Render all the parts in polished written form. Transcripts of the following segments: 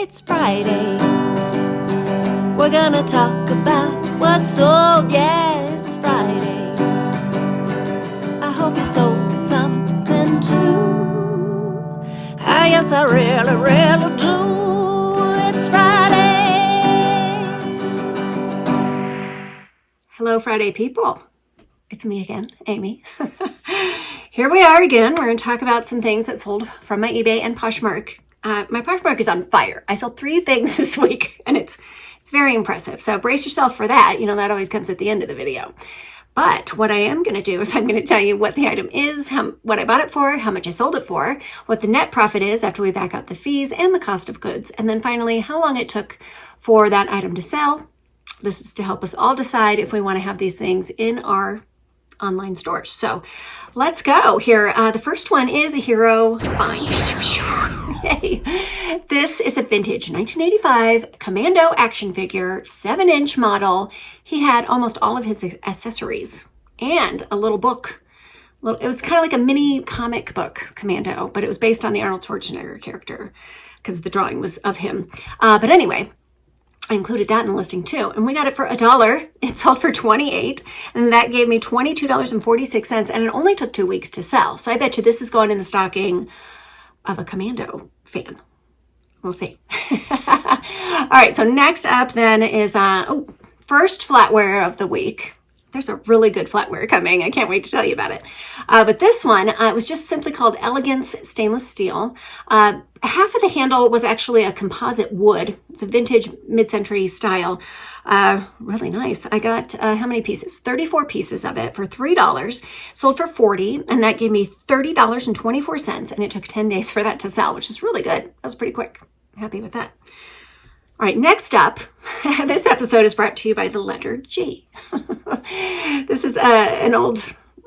It's Friday. We're gonna talk about what's sold. Yeah, it's Friday. I hope you sold something too. Yes, I really, really do. It's Friday. Hello, Friday people. It's me again, Amy. Here we are again. We're going to talk about some things that sold from my eBay and Poshmark. My Poshmark is on fire. I sold 3 things this week, and it's very impressive. So brace yourself for that. You know, that always comes at the end of the video. But what I am going to do is I'm going to tell you what the item is, what I bought it for, how much I sold it for, what the net profit is after we back out the fees and the cost of goods, and then finally how long it took for that item to sell. This is to help us all decide if we want to have these things in our online stores. So let's go here. The first one is a hero find. Yay. This is a vintage 1985 Commando action figure, 7-inch model. He had almost all of his accessories and a little book. It was kind of like a mini comic book, Commando, but it was based on the Arnold Schwarzenegger character because the drawing was of him. But anyway, I included that in the listing too. And we got it for $1. It sold for $28, and that gave me $22.46, and it only took 2 weeks to sell. So I bet you this is going in the stocking of a Commando fan. We'll see. All right, so next up then is first flatware of the week. There's a really good flatware coming. I can't wait to tell you about it. But this one, it was just simply called Elegance Stainless Steel. Half of the handle was actually a composite wood. It's a vintage mid-century style. Really nice. I got, how many pieces? 34 pieces of it for $3. Sold for $40, and that gave me $30.24, and it took 10 days for that to sell, which is really good. That was pretty quick. Happy with that. All right, next up, this episode is brought to you by the letter G. This is a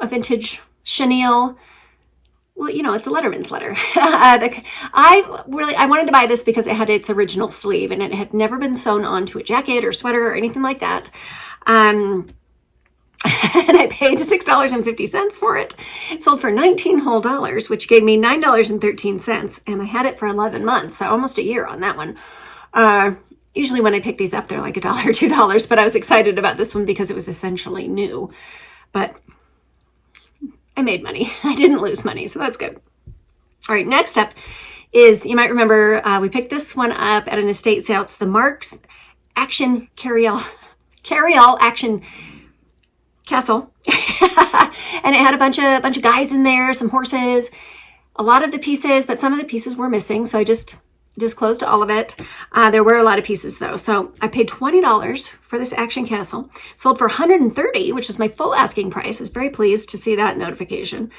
vintage chenille. Well, you know, it's a letterman's letter. I wanted to buy this because it had its original sleeve and it had never been sewn onto a jacket or sweater or anything like that. And I paid $6.50 for it. It sold for $19 whole, which gave me $9.13. And I had it for 11 months, so almost a year on that one. Usually when I pick these up, they're like $1 or $2, but I was excited about this one because it was essentially new. But I made money. I didn't lose money, so that's good. All right, next up is, you might remember, we picked this one up at an estate sale. It's the Marks Action Carryall Action Castle. And it had a bunch of guys in there, some horses, a lot of the pieces, but some of the pieces were missing, so I just closed all of it. There were a lot of pieces though. So I paid $20 for this action castle. Sold for $130, which was my full asking price. I was very pleased to see that notification.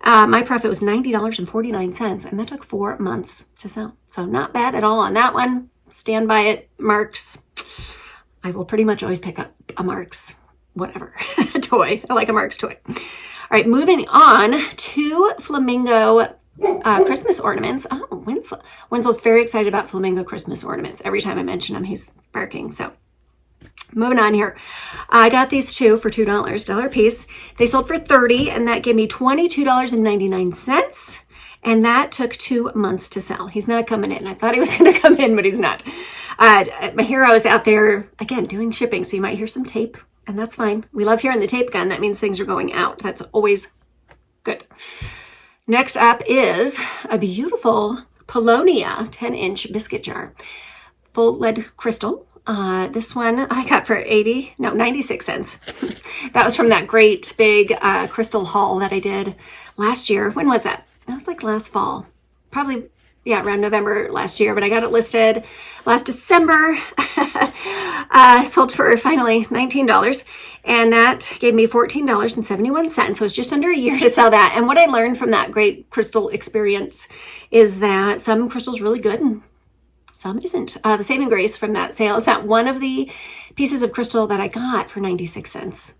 My profit was $90.49, and that took 4 months to sell. So not bad at all on that one. Stand by it, Marks. I will pretty much always pick up a Marks, whatever, toy. I like a Marks toy. All right, moving on to Flamingo Christmas ornaments. Oh, Winslow's very excited about Flamingo Christmas ornaments. Every time I mention him, he's barking. So moving on here. I got these two for $2 a piece. They sold for $30, and that gave me $22.99. And that took 2 months to sell. He's not coming in. I thought he was going to come in, but he's not. My hero is out there, again, doing shipping. So you might hear some tape, and that's fine. We love hearing the tape gun. That means things are going out. That's always good. Next up is a beautiful Polonia 10-inch biscuit jar. Full lead crystal. This one I got for 96 cents. That was from that great big crystal haul that I did last year. When was that? That was like last fall. Probably, yeah, around November last year, but I got it listed last December. Sold for finally $19, and that gave me $14.71. So it's just under a year to sell that. And what I learned from that great crystal experience is that some crystal's really good and some isn't. The saving grace from that sale is that one of the pieces of crystal that I got for 96 cents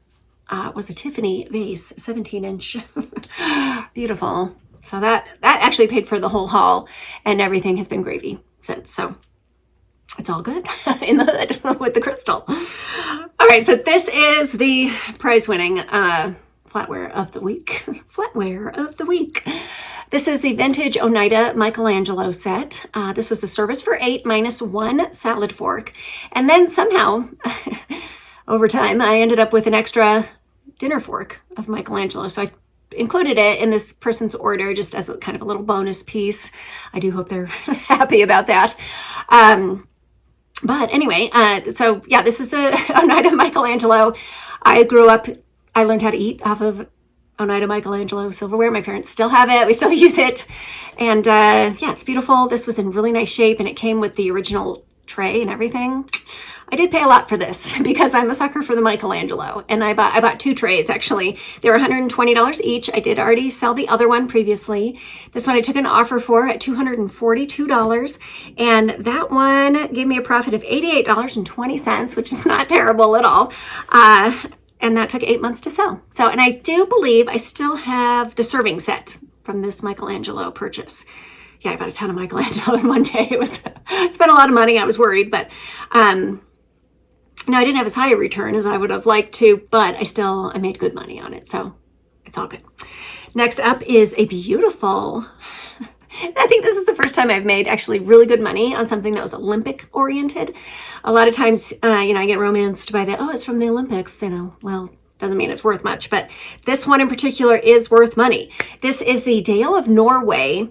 was a Tiffany vase, 17-inch. Beautiful. So that actually paid for the whole haul, and everything has been gravy since. So it's all good in the hood with the crystal. All right, so this is the prize-winning flatware of the week. Flatware of the week. This is the vintage Oneida Michelangelo set. This was a service for 8 minus 1 salad fork. And then somehow, over time, I ended up with an extra dinner fork of Michelangelo. So I included it in this person's order just as a kind of a little bonus piece. I do hope they're happy about that. But anyway, so yeah, this is the Oneida Michelangelo. I learned how to eat off of Oneida Michelangelo silverware. My parents still have it. We still use it. And yeah, it's beautiful. This was in really nice shape and it came with the original tray and everything. I did pay a lot for this because I'm a sucker for the Michelangelo. And I bought 2 trays actually. They were $120 each. I did already sell the other one previously. This one I took an offer for at $242. And that one gave me a profit of $88.20, which is not terrible at all. And that took 8 months to sell. So, and I do believe I still have the serving set from this Michelangelo purchase. Yeah, I bought a ton of Michelangelo in one day. Spent a lot of money. I was worried, but no, I didn't have as high a return as I would have liked to, but I made good money on it. So it's all good. Next up is a beautiful, I think this is the first time I've made actually really good money on something that was Olympic oriented. A lot of times, I get romanced by it's from the Olympics, well, doesn't mean it's worth much, but this one in particular is worth money. This is the Dale of Norway.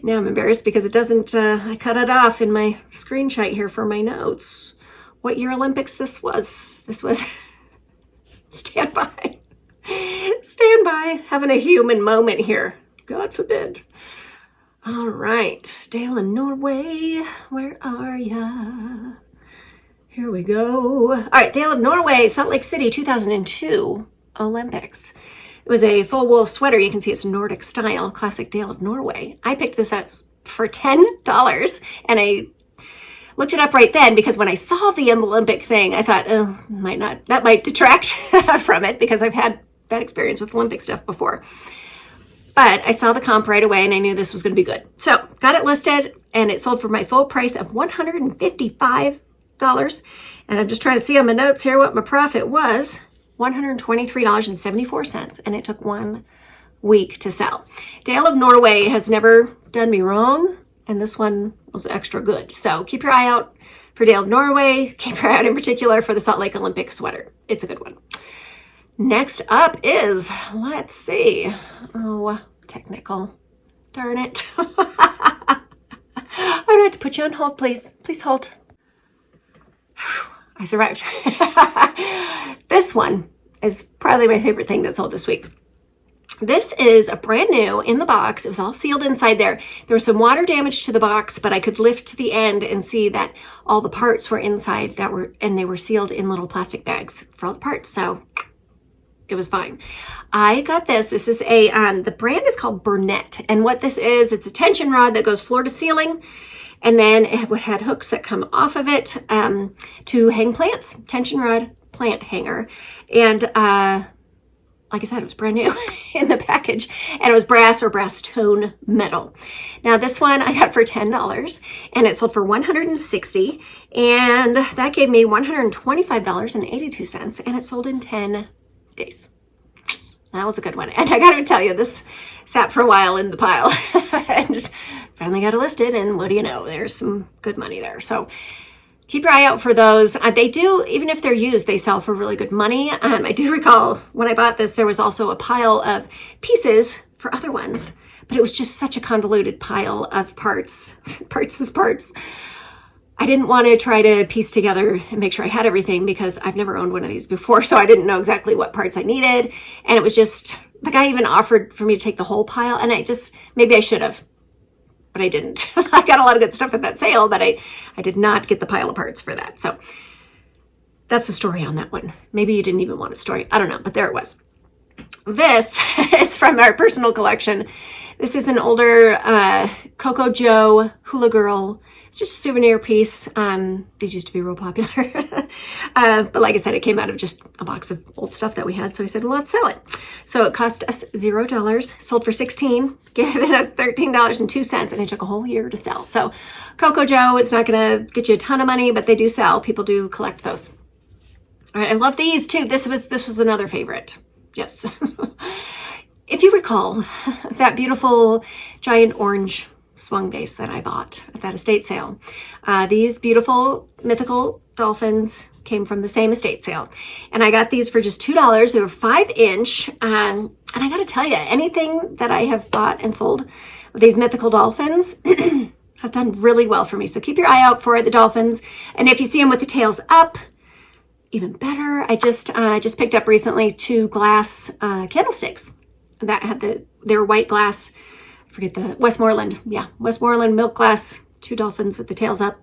Now I'm embarrassed because it doesn't, I cut it off in my screenshot here for my notes. What year Olympics this was? This was, stand by, having a human moment here. God forbid. All right, Dale in Norway, where are ya? Here we go. All right, Dale of Norway, Salt Lake City, 2002 Olympics. It was a full wool sweater. You can see it's Nordic style, classic Dale of Norway. I picked this up for $10 and I looked it up right then because when I saw the Olympic thing, I thought, that might detract from it because I've had bad experience with Olympic stuff before. But I saw the comp right away and I knew this was going to be good. So got it listed and it sold for my full price of $155. And I'm just trying to see on my notes here what my profit was. $123.74, and it took 1 week to sell. Dale of Norway has never done me wrong, and this one was extra good. So keep your eye out for Dale of Norway. Keep your eye out in particular for the Salt Lake Olympic sweater. It's a good one. Next up is, let's see. Oh, technical. Darn it. I'm gonna have to put you on hold, please. Please hold. I survived. This one is probably my favorite thing that sold this week. This is a brand new in the box. It was all sealed inside there. There was some water damage to the box, but I could lift to the end and see that all the parts were inside and they were sealed in little plastic bags for all the parts. So it was fine. I got this. This is the brand is called Burnett. And what this is, it's a tension rod that goes floor to ceiling. And then it had hooks that come off of it to hang plants, tension rod plant hanger. And like I said, it was brand new in the package and it was brass or brass tone metal. Now this one I got for $10 and it sold for $160 and that gave me $125.82 and it sold in 10 days. That was a good one. And I gotta tell you, this sat for a while in the pile and finally got it listed. And what do you know? There's some good money there. So keep your eye out for those. They do, even if they're used, they sell for really good money. I do recall when I bought this, there was also a pile of pieces for other ones, but it was just such a convoluted pile of parts, parts as parts. I didn't want to try to piece together and make sure I had everything because I've never owned one of these before. So I didn't know exactly what parts I needed. And it was just, the guy even offered for me to take the whole pile and maybe I should have, but I didn't. I got a lot of good stuff at that sale, but I did not get the pile of parts for that. So that's the story on that one. Maybe you didn't even want a story. I don't know, but there it was. This is from our personal collection. This is an older Coco Joe Hula Girl. It's just a souvenir piece. These used to be real popular. But like I said, it came out of just a box of old stuff that we had. So I said, well, let's sell it. So it cost us $0, sold for $16, giving us $13.02, and it took a whole year to sell. So Coco Joe, it's not going to get you a ton of money, but they do sell. People do collect those. All right, I love these too. This was another favorite. Yes. if you recall, that beautiful giant orange swung vase that I bought at that estate sale, these beautiful mythical dolphins came from the same estate sale. And I got these for just $2. They were 5-inch. And I got to tell you, anything that I have bought and sold with these mythical dolphins has done really well for me. So keep your eye out for the dolphins. And if you see them with the tails up, even better. I just picked up recently 2 glass candlesticks that had they were white glass. I forget the Westmoreland. Yeah, Westmoreland milk glass, 2 dolphins with the tails up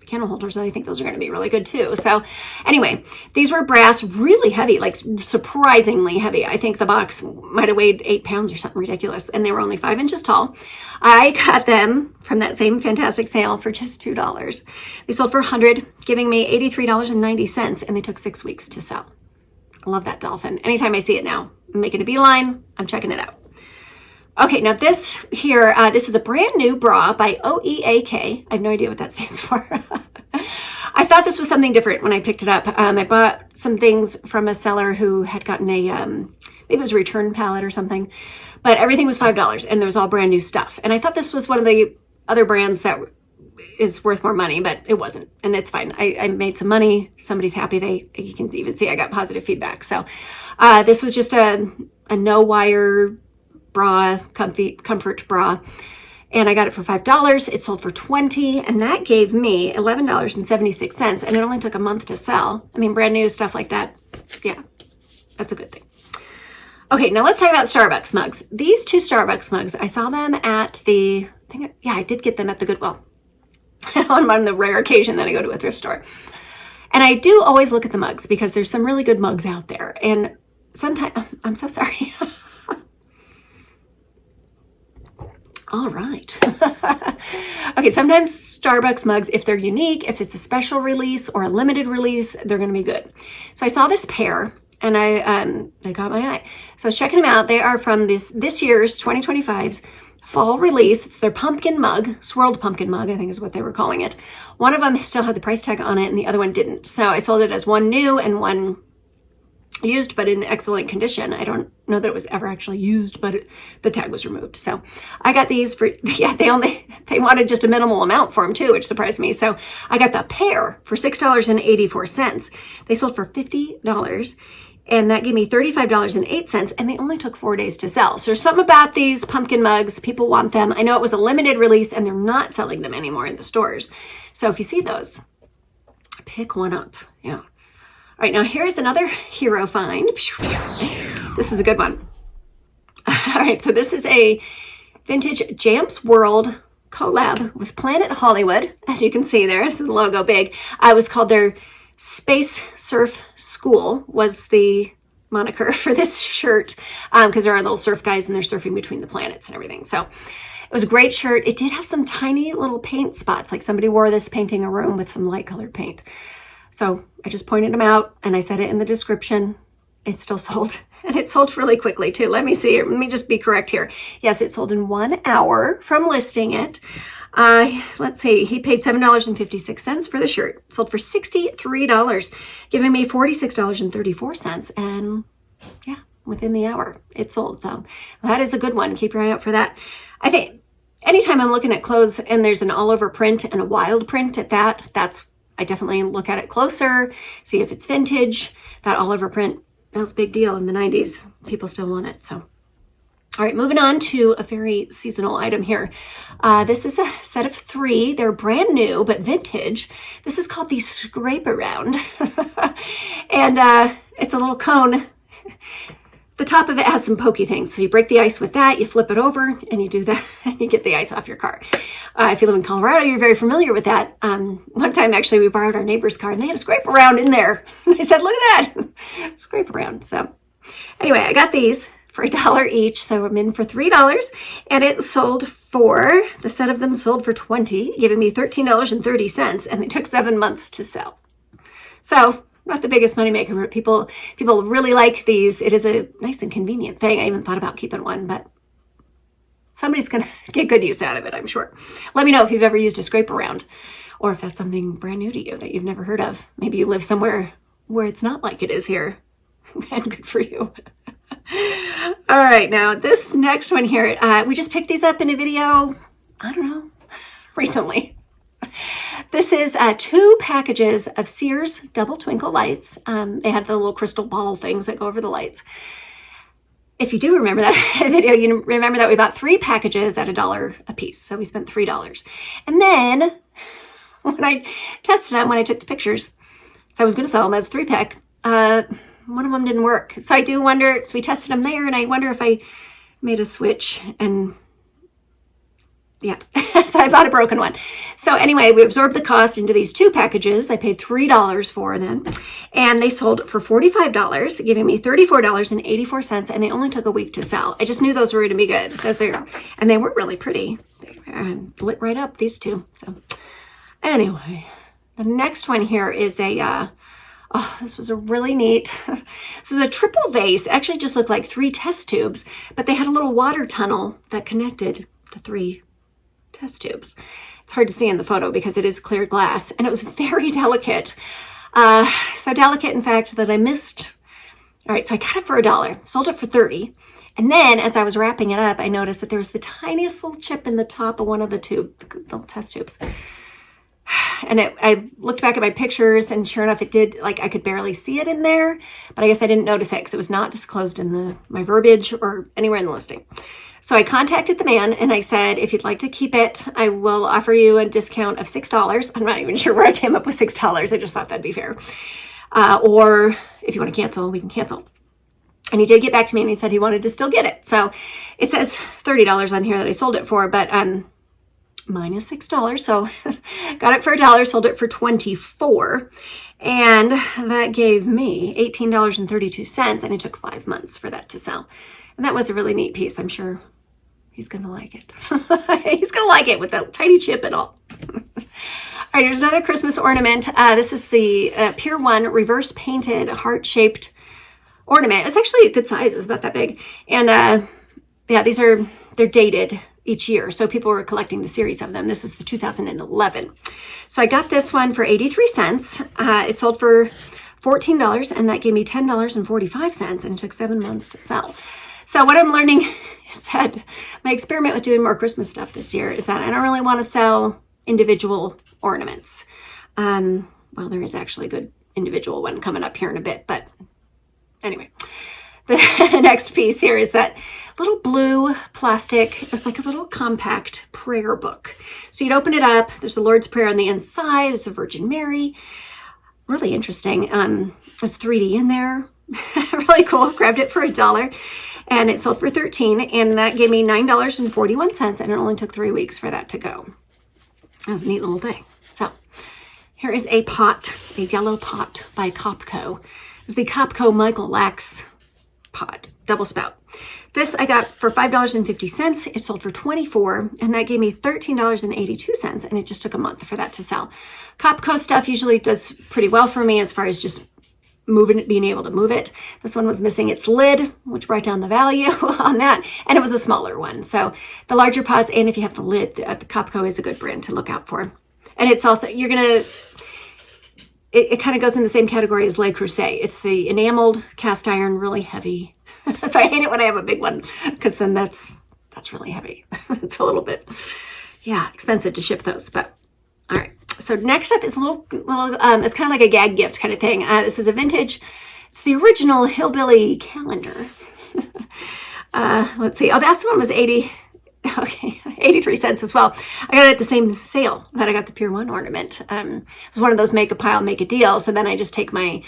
candle holders. And I think those are going to be really good too. So anyway, these were brass, really heavy, like surprisingly heavy. I think the box might have weighed 8 pounds or something ridiculous. And they were only 5 inches tall. I got them from that same fantastic sale for just $2. They sold for $100, giving me $83.90. And they took 6 weeks to sell. I love that dolphin. Anytime I see it now, I'm making a beeline. I'm checking it out. Okay, now this here, this is a brand new bra by OEAK. I have no idea what that stands for. I thought this was something different when I picked it up. I bought some things from a seller who had gotten a, maybe it was a return pallet or something, but everything was $5 and there was all brand new stuff. And I thought this was one of the other brands that is worth more money, but it wasn't, and it's fine. I made some money. Somebody's happy. You can even see I got positive feedback. So this was just a no wire bra, comfort bra, and I got it for $5. It sold for $20, and that gave me $11.76, and it only took a month to sell. I mean, brand new stuff like that, yeah, that's a good thing. Okay, now let's talk about Starbucks mugs. These 2 Starbucks mugs, I saw them at I did get them at the Goodwill on the rare occasion that I go to a thrift store. And I do always look at the mugs because there's some really good mugs out there, and sometimes, I'm so sorry. All right. Okay, sometimes Starbucks mugs, if they're unique, if it's a special release or a limited release, they're going to be good. So I saw this pair and they caught my eye. So I was checking them out. They are from this year's 2025's fall release. It's their pumpkin mug, swirled pumpkin mug, I think is what they were calling it. One of them still had the price tag on it and the other one didn't. So I sold it as one new and one used, but in excellent condition. I don't know that it was ever actually used, but the tag was removed. So I got these for, yeah, they wanted just a minimal amount for them too, which surprised me. So I got the pair for $6.84. They sold for $50, and that gave me $35.08, and they only took 4 days to sell. So there's something about these pumpkin mugs. People want them. I know it was a limited release, and they're not selling them anymore in the stores. So if you see those, pick one up. Yeah. All right, now here's another hero find. This is a good one. All right, so this is a vintage Jamps World collab with Planet Hollywood. As you can see there, this is the logo big. It was called their Space Surf School was the moniker for this shirt because there are little surf guys and they're surfing between the planets and everything. So it was a great shirt. It did have some tiny little paint spots, like somebody wore this painting a room with some light colored paint. So I just pointed them out and I said it in the description. It's still sold, and it sold really quickly too. Let me see. Let me just be correct here. Yes, it sold in 1 hour from listing it. Let's see. He paid $7.56 for the shirt. Sold for $63, giving me $46.34. And yeah, within the hour it sold. So that is a good one. Keep your eye out for that. I think anytime I'm looking at clothes and there's an all over print and a wild print at that, I definitely look at it closer, see if it's vintage. That all over print, that was a big deal in the 90s. People still want it. So, all right, moving on to a very seasonal item here. This is a set of 3. They're brand new, but vintage. This is called the Scrape Around. And it's a little cone. The top of it has some pokey things. So you break the ice with that, you flip it over, and you do that, and you get the ice off your car. If you live in Colorado, you're very familiar with that. One time, actually, we borrowed our neighbor's car, and they had a scrape around in there. And I said, look at that, scrape around. So anyway, I got these for $1 each, so I'm in for $3. And it sold for, the set of them sold for $20, giving me $13.30, and it took 7 months to sell. So not the biggest moneymaker, but people really like these. It is a nice and convenient thing. I even thought about keeping one, but somebody's going to get good use out of it, I'm sure. Let me know if you've ever used a scrape around, or if that's something brand new to you that you've never heard of. Maybe you live somewhere where it's not like it is here, and good for you. All right, now this next one here, we just picked these up in a video, I don't know, recently. This is 2 packages of Sears double twinkle lights. They had the little crystal ball things that go over the lights. If you do remember that video, you remember that we bought 3 packages at $1 a piece. So we spent $3. And then when I tested them, when I took the pictures, so I was going to sell them as 3-pack, one of them didn't work. So I do wonder, so we tested them there, and I wonder if I made a switch, and yeah, so I bought a broken one. So anyway, we absorbed the cost into these 2 packages. I paid $3 for them, and they sold for $45, giving me $34.84, and they only took a week to sell. I just knew those were going to be good. And they were really pretty. They lit right up, these 2. So anyway, the next one here is a, oh, this was a really neat, this is a triple vase. It actually just looked like 3 test tubes, but they had a little water tunnel that connected the 3 test tubes. It's hard to see in the photo because it is clear glass, and it was very delicate. So delicate, in fact, that I missed. All right, so I got it for $1, sold it for $30. And then as I was wrapping it up, I noticed that there was the tiniest little chip in the top of one of the test tubes. And I looked back at my pictures, and sure enough, it did, like, I could barely see it in there, but I guess I didn't notice it because it was not disclosed in my verbiage or anywhere in the listing. So I contacted the man and I said, if you'd like to keep it, I will offer you a discount of $6. I'm not even sure where I came up with $6. I just thought that'd be fair. Or if you want to cancel, we can cancel. And he did get back to me, and he said he wanted to still get it. So it says $30 on here that I sold it for, but minus $6. So got it for $1, sold it for $24. And that gave me $18.32. And it took 5 months for that to sell. And that was a really neat piece. I'm sure he's going to like it. He's going to like it with that tiny chip and all. All right, here's another Christmas ornament. This is the Pier 1 reverse painted heart-shaped ornament. It's actually a good size. It was about that big. And yeah, they're dated each year. So people were collecting the series of them. This is the 2011. So I got this one for 83 cents. It sold for $14, and that gave me $10.45, and it took 7 months to sell. So what I'm learning is that my experiment with doing more Christmas stuff this year is that I don't really want to sell individual ornaments. Well, there is actually a good individual one coming up here in a bit, but anyway. The next piece here is that little blue plastic. It's like a little compact prayer book. So you'd open it up. There's the Lord's Prayer on the inside. There's the Virgin Mary. Really interesting. There's 3D in there. Really cool. Grabbed it for $1. And it sold for $13, and that gave me $9.41, and it only took 3 weeks for that to go. That was a neat little thing. So here is a pot, a yellow pot by Copco. It's the Copco Michael Lax pot, double spout. This I got for $5.50. It sold for $24, and that gave me $13.82, and it just took a month for that to sell. Copco stuff usually does pretty well for me as far as just being able to move it. This one was missing its lid, which brought down the value on that, and it was a smaller one. So the larger pots, and if you have the lid, the Copco is a good brand to look out for. And it's also, it kind of goes in the same category as Le Creuset. It's the enameled cast iron, really heavy. So I hate it when I have a big one, because then that's really heavy. It's a little bit, yeah, expensive to ship those, but all right. So next up is a little it's kind of like a gag gift kind of thing. This is a vintage, it's the original Hillbilly calendar. Let's see. Oh, that's one was 83 cents as well. I got it at the same sale that I got the Pier 1 ornament. It was one of those make a pile, make a deal. So then I just take my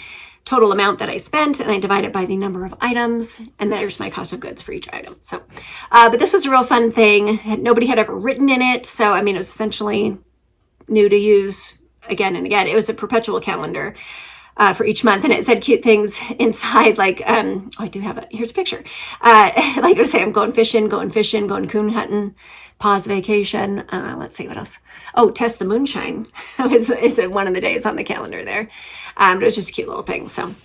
total amount that I spent and I divide it by the number of items, and there's my cost of goods for each item. So, but this was a real fun thing. Nobody had ever written in it. So, I mean, it was essentially new to use again and again. It was a perpetual calendar for each month, and it said cute things inside, like oh, I do have it. Here's a picture. Like I say, I'm going fishing, going coon hunting, pause vacation. Let's see what else. Oh, test the moonshine is one of the days on the calendar there. But it was just a cute little thing. So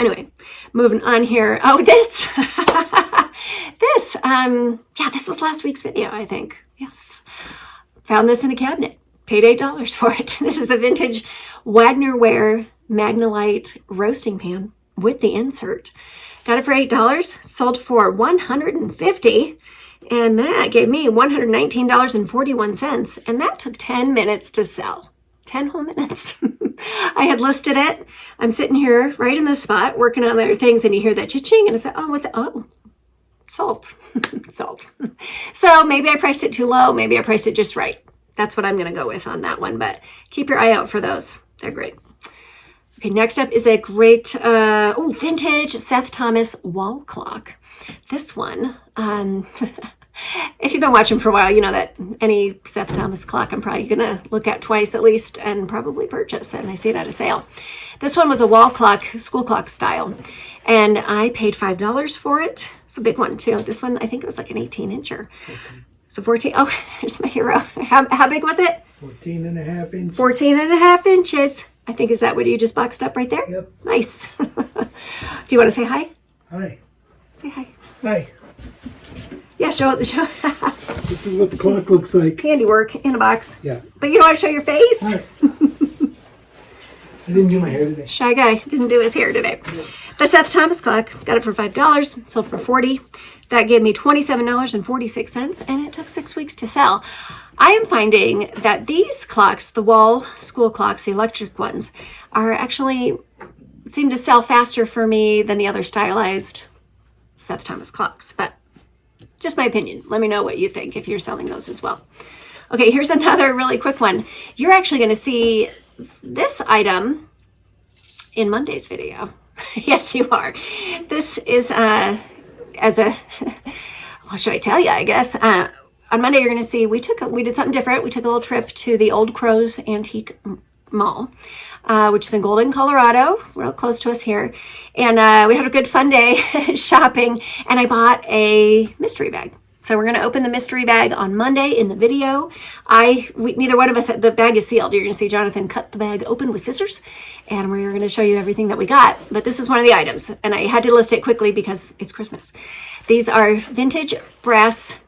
anyway, moving on here. Oh, this yeah, this was last week's video, I think. Yes, found this in a cabinet. Paid $8 for it. This is a vintage Wagner Ware Magnolite roasting pan with the insert. Got it for $8, sold for $150, and that gave me $119.41, and that took 10 minutes to sell. 10 whole minutes. I had listed it. I'm sitting here right in this spot working on other things, and you hear that cha-ching, and I said, oh, what's it? Oh, salt. Salt. So maybe I priced it too low. Maybe I priced it just right. That's what I'm going to go with on that one, but keep your eye out for those. They're great. Okay, next up is a great, vintage Seth Thomas wall clock. This one, if you've been watching for a while, you know that any Seth Thomas clock I'm probably going to look at twice at least and probably purchase, and I see it at a sale. This one was a wall clock, school clock style, and I paid $5 for it. It's a big one too. This one, I think it was like an 18-incher. So 14, oh, here's my hero. How big was it? 14 and a half inches. 14 and a half inches. I think, is that what you just boxed up right there? Yep. Nice. Do you want to say hi? Hi. Say hi. Hi. Yeah, show it. Show. This is what the clock looks like. Handiwork in a box. Yeah. But you don't want to show your face? Hi. I didn't do my hair today. Shy guy didn't do his hair today. Yeah. The Seth Thomas clock, got it for $5, sold for $40. That gave me $27.46, and it took 6 weeks to sell. I am finding that these clocks, the wall school clocks, the electric ones, are actually seem to sell faster for me than the other stylized Seth Thomas clocks. But just my opinion. Let me know what you think if you're selling those as well. Okay, here's another really quick one. You're actually going to see this item in Monday's video. Yes, you are. This is well, should I tell you, I guess. On Monday, you're going to see we did something different. We took a little trip to the Old Crows Antique Mall, which is in Golden, Colorado, real close to us here. And we had a good fun day shopping, and I bought a mystery bag. So we're going to open the mystery bag on Monday in the video. Neither one of us, the bag is sealed. You're going to see Jonathan cut the bag open with scissors, and we're going to show you everything that we got. But this is one of the items, and I had to list it quickly because it's Christmas. These are vintage brass.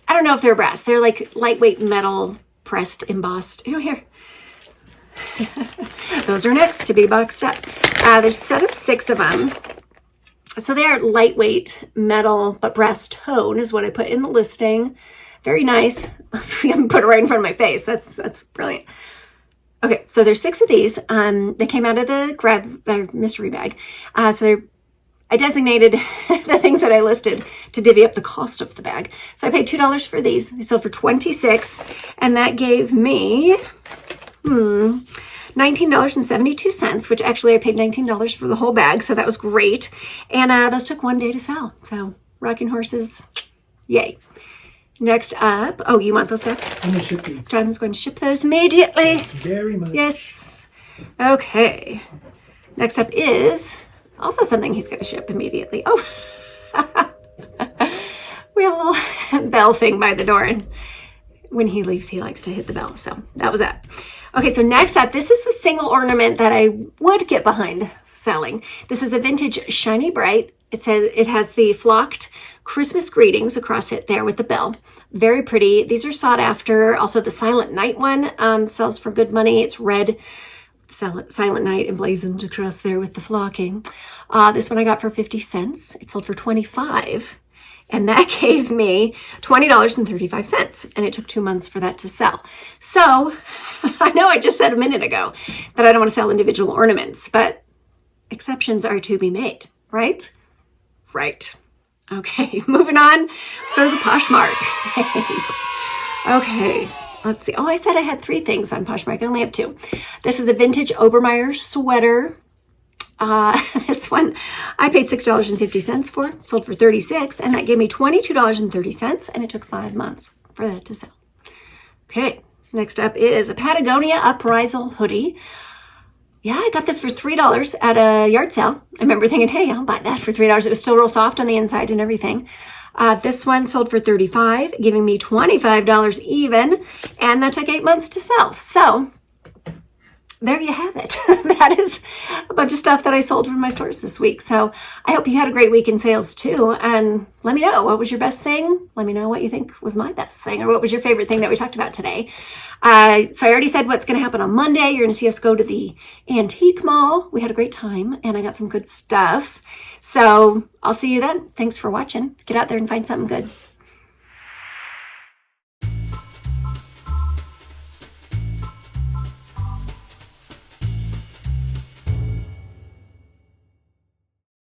I don't know if they're brass. They're like lightweight metal pressed, embossed. You know, here. Those are next to be boxed up. There's a set of 6 of them. So they're lightweight metal, but brass tone is what I put in the listing. Very nice. I put it right in front of my face. That's brilliant. Okay, so there's 6 of these. They came out of the mystery bag. I designated the things that I listed to divvy up the cost of the bag. So I paid $2 for these. They sold for $26, and that gave me $19.72, which actually I paid $19 for the whole bag, so that was great. And those took 1 day to sell. So rocking horses, yay. Next up, oh, you want those back? I'm going to ship these. Jonathan's going to ship those immediately. Very much. Yes. Okay. Next up is also something he's going to ship immediately. Oh, we have a little bell thing by the door, and when he leaves, he likes to hit the bell. So that was that. Okay, so next up, this is the single ornament that I would get behind selling. This is a vintage Shiny Bright. It has the flocked Christmas greetings across it there with the bell. Very pretty. These are sought after. Also, the Silent Night one sells for good money. It's red. Silent Night emblazoned across there with the flocking. This one I got for 50 cents. It sold for 25, and that gave me $20.35, and it took 2 months for that to sell. So I know I just said a minute ago that I don't want to sell individual ornaments, but exceptions are to be made, right? Right. Okay, moving on. Let's go to the Poshmark. Okay. Let's see. Oh, I said I had 3 things on Poshmark. I only have 2. This is a vintage Obermeyer sweater. This one I paid $6.50 for. Sold for $36, and that gave me $22.30, and it took 5 months for that to sell. Okay, next up is a Patagonia Uprisal hoodie. Yeah, I got this for $3 at a yard sale. I remember thinking, hey, I'll buy that for $3. It was still real soft on the inside and everything. This one sold for $35, giving me $25 even, and that took 8 months to sell. So there you have it. That is a bunch of stuff that I sold from my stores this week. So I hope you had a great week in sales too. And let me know, what was your best thing? Let me know what you think was my best thing, or what was your favorite thing that we talked about today. So I already said what's going to happen on Monday. You're going to see us go to the antique mall. We had a great time and I got some good stuff. So I'll see you then. Thanks for watching. Get out there and find something good.